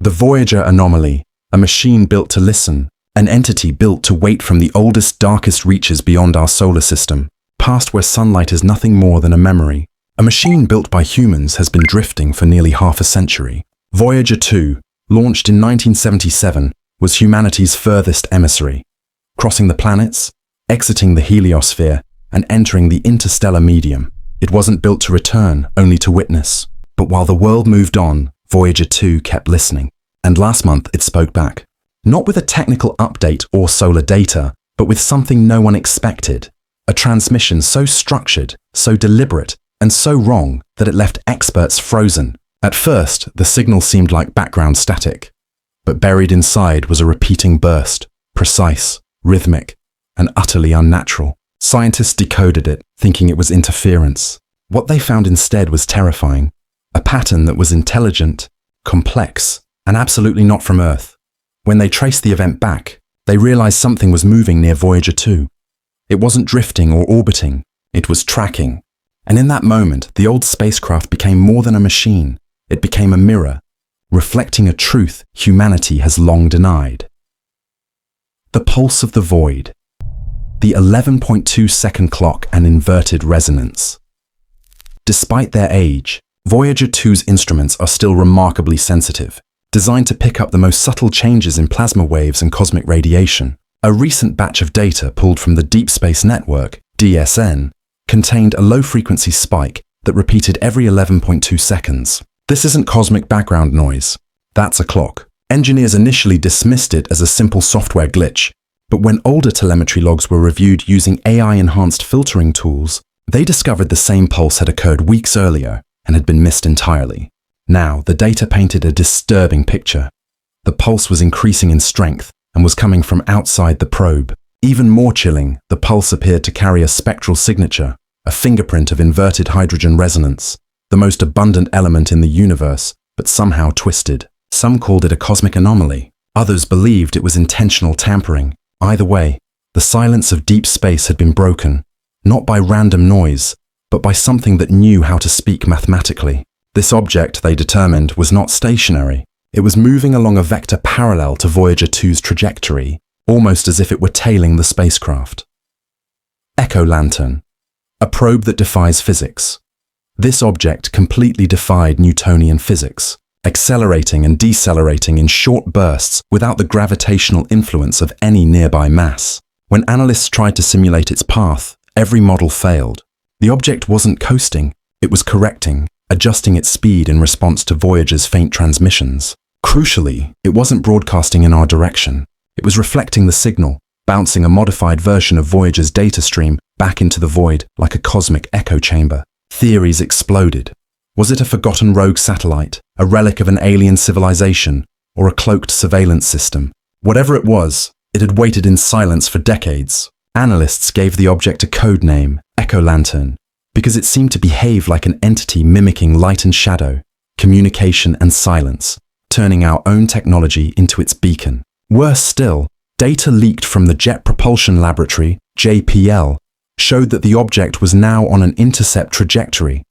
The Voyager anomaly, a machine built to listen, an entity built to wait from the oldest, darkest reaches beyond our solar system, past where sunlight is nothing more than a memory. A machine built by humans has been drifting for nearly half a century. Voyager 2, launched in 1977, was humanity's furthest emissary, crossing the planets, exiting the heliosphere, and entering the interstellar medium. It wasn't built to return, only to witness. But while the world moved on, Voyager 2 kept listening. And last month it spoke back. Not with a technical update or solar data, but with something no one expected. A transmission so structured, so deliberate, and so wrong that it left experts frozen. At first, the signal seemed like background static. But buried inside was a repeating burst, precise, rhythmic, and utterly unnatural. Scientists decoded it, thinking it was interference. What they found instead was terrifying. A pattern that was intelligent, complex, and absolutely not from Earth. When they traced the event back, they realized something was moving near Voyager 2. It wasn't drifting or orbiting, it was tracking. And in that moment, the old spacecraft became more than a machine. It became a mirror, reflecting a truth humanity has long denied. The pulse of the void. The 11.2-second clock and inverted resonance. Despite their age, Voyager 2's instruments are still remarkably sensitive, designed to pick up the most subtle changes in plasma waves and cosmic radiation. A recent batch of data pulled from the Deep Space Network, DSN, contained a low-frequency spike that repeated every 11.2 seconds. This isn't cosmic background noise. That's a clock. Engineers initially dismissed it as a simple software glitch, but when older telemetry logs were reviewed using AI-enhanced filtering tools, they discovered the same pulse had occurred weeks earlier and had been missed entirely. Now, the data painted a disturbing picture. The pulse was increasing in strength and was coming from outside the probe. Even more chilling, the pulse appeared to carry a spectral signature, a fingerprint of inverted hydrogen resonance, the most abundant element in the universe, but somehow twisted. Some called it a cosmic anomaly. Others believed it was intentional tampering. Either way, the silence of deep space had been broken, not by random noise, but by something that knew how to speak mathematically. This object, they determined, was not stationary. It was moving along a vector parallel to Voyager 2's trajectory, almost as if it were tailing the spacecraft. Echo Lantern, a probe that defies physics. This object completely defied Newtonian physics, accelerating and decelerating in short bursts without the gravitational influence of any nearby mass. When analysts tried to simulate its path, every model failed. The object wasn't coasting, it was correcting, adjusting its speed in response to Voyager's faint transmissions. Crucially, it wasn't broadcasting in our direction. It was reflecting the signal, bouncing a modified version of Voyager's data stream back into the void like a cosmic echo chamber. Theories exploded. Was it a forgotten rogue satellite, a relic of an alien civilization, or a cloaked surveillance system? Whatever it was, it had waited in silence for decades. Analysts gave the object a code name, Echo Lantern, because it seemed to behave like an entity mimicking light and shadow, communication and silence, turning our own technology into its beacon. Worse still, data leaked from the Jet Propulsion Laboratory, JPL, showed that the object was now on an intercept trajectory,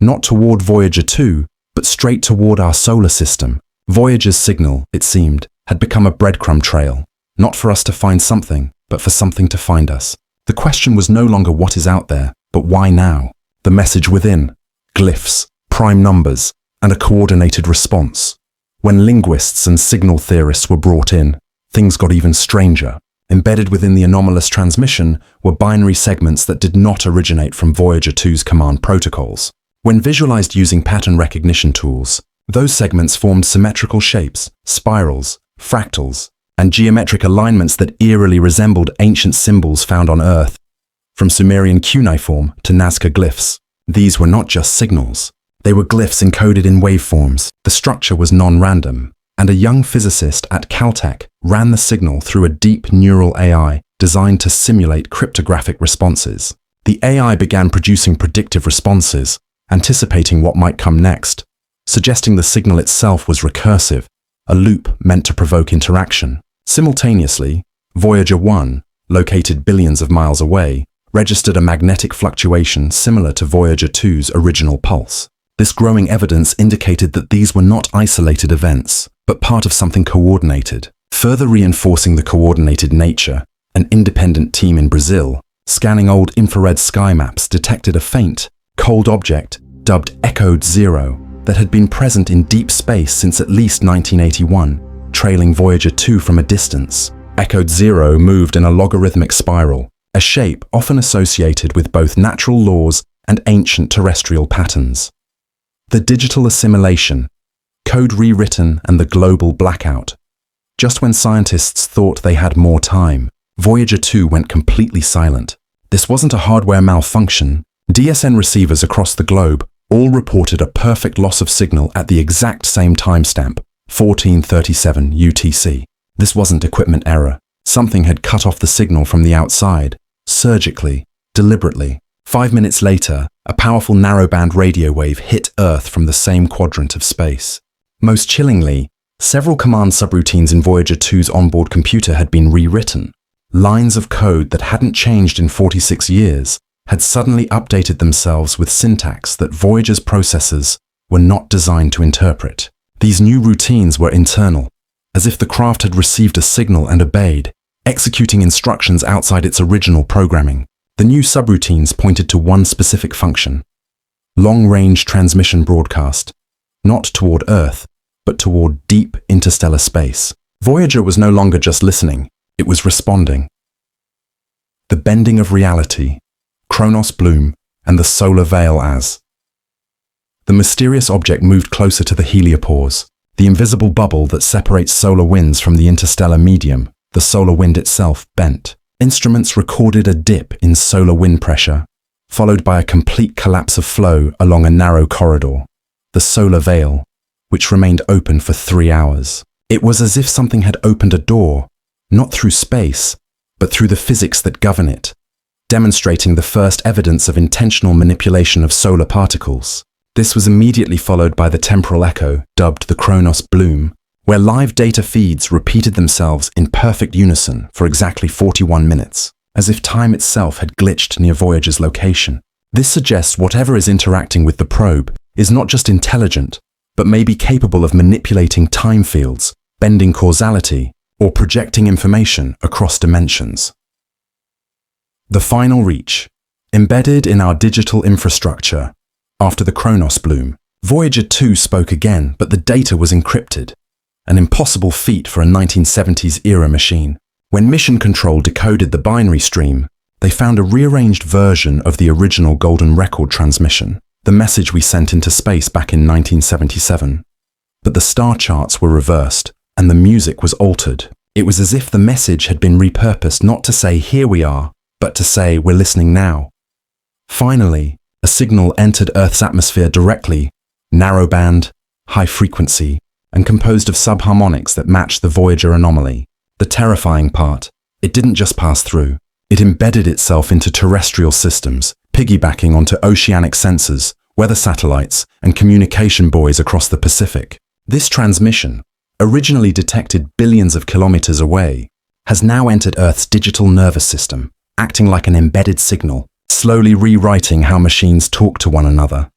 not toward Voyager 2, but straight toward our solar system. Voyager's signal, it seemed, had become a breadcrumb trail, not for us to find something, but for something to find us. The question was no longer what is out there, but why now? The message within, glyphs, prime numbers, and a coordinated response. When linguists and signal theorists were brought in, things got even stranger. Embedded within the anomalous transmission were binary segments that did not originate from Voyager 2's command protocols. When visualized using pattern recognition tools, those segments formed symmetrical shapes, spirals, fractals, and geometric alignments that eerily resembled ancient symbols found on Earth. From Sumerian cuneiform to Nazca glyphs, these were not just signals. They were glyphs encoded in waveforms. The structure was non-random, and a young physicist at Caltech ran the signal through a deep neural AI designed to simulate cryptographic responses. The AI began producing predictive responses, anticipating what might come next, suggesting the signal itself was recursive, a loop meant to provoke interaction. Simultaneously, Voyager 1, located billions of miles away, registered a magnetic fluctuation similar to Voyager 2's original pulse. This growing evidence indicated that these were not isolated events, but part of something coordinated. Further reinforcing the coordinated nature, an independent team in Brazil, scanning old infrared sky maps, detected a faint, cold object dubbed Echoed Zero that had been present in deep space since at least 1981, trailing Voyager 2 from a distance. Echoed Zero moved in a logarithmic spiral, a shape often associated with both natural laws and ancient terrestrial patterns. The digital assimilation, code rewritten, and the global blackout. Just when scientists thought they had more time, Voyager 2 went completely silent. This wasn't a hardware malfunction. DSN receivers across the globe all reported a perfect loss of signal at the exact same timestamp, 1437 UTC. This wasn't equipment error. Something had cut off the signal from the outside, surgically, deliberately. 5 minutes later, a powerful narrowband radio wave hit Earth from the same quadrant of space. Most chillingly, several command subroutines in Voyager 2's onboard computer had been rewritten. Lines of code that hadn't changed in 46 years had suddenly updated themselves with syntax that Voyager's processors were not designed to interpret. These new routines were internal, as if the craft had received a signal and obeyed, executing instructions outside its original programming. The new subroutines pointed to one specific function: long-range transmission broadcast, not toward Earth, but toward deep interstellar space. Voyager was no longer just listening, it was responding. The bending of reality, Kronos bloom, and the solar veil as. The mysterious object moved closer to the heliopause, the invisible bubble that separates solar winds from the interstellar medium. The solar wind itself bent. Instruments recorded a dip in solar wind pressure, followed by a complete collapse of flow along a narrow corridor. The solar veil, which remained open for 3 hours. It was as if something had opened a door, not through space, but through the physics that govern it, demonstrating the first evidence of intentional manipulation of solar particles. This was immediately followed by the temporal echo, dubbed the Kronos bloom, where live data feeds repeated themselves in perfect unison for exactly 41 minutes, as if time itself had glitched near Voyager's location. This suggests whatever is interacting with the probe is not just intelligent, but may be capable of manipulating time fields, bending causality, or projecting information across dimensions. The final reach. Embedded in our digital infrastructure. After the Kronos bloom, Voyager 2 spoke again, but the data was encrypted. An impossible feat for a 1970s-era machine. When Mission Control decoded the binary stream, they found a rearranged version of the original Golden Record transmission, the message we sent into space back in 1977. But the star charts were reversed, and the music was altered. It was as if the message had been repurposed not to say, "Here we are," but to say, "We're listening now." Finally, a signal entered Earth's atmosphere directly, narrowband, high frequency, and composed of subharmonics that matched the Voyager anomaly. The terrifying part, it didn't just pass through. It embedded itself into terrestrial systems, piggybacking onto oceanic sensors, weather satellites, and communication buoys across the Pacific. This transmission, originally detected billions of kilometers away, has now entered Earth's digital nervous system, acting like an embedded signal, slowly rewriting how machines talk to one another.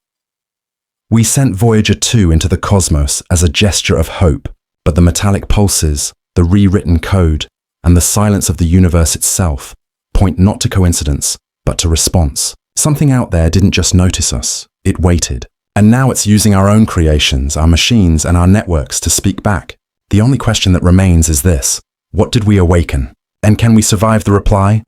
We sent Voyager 2 into the cosmos as a gesture of hope, but the metallic pulses, the rewritten code, and the silence of the universe itself point not to coincidence, but to response. Something out there didn't just notice us, it waited. And now it's using our own creations, our machines, and our networks to speak back. The only question that remains is this: what did we awaken? And can we survive the reply?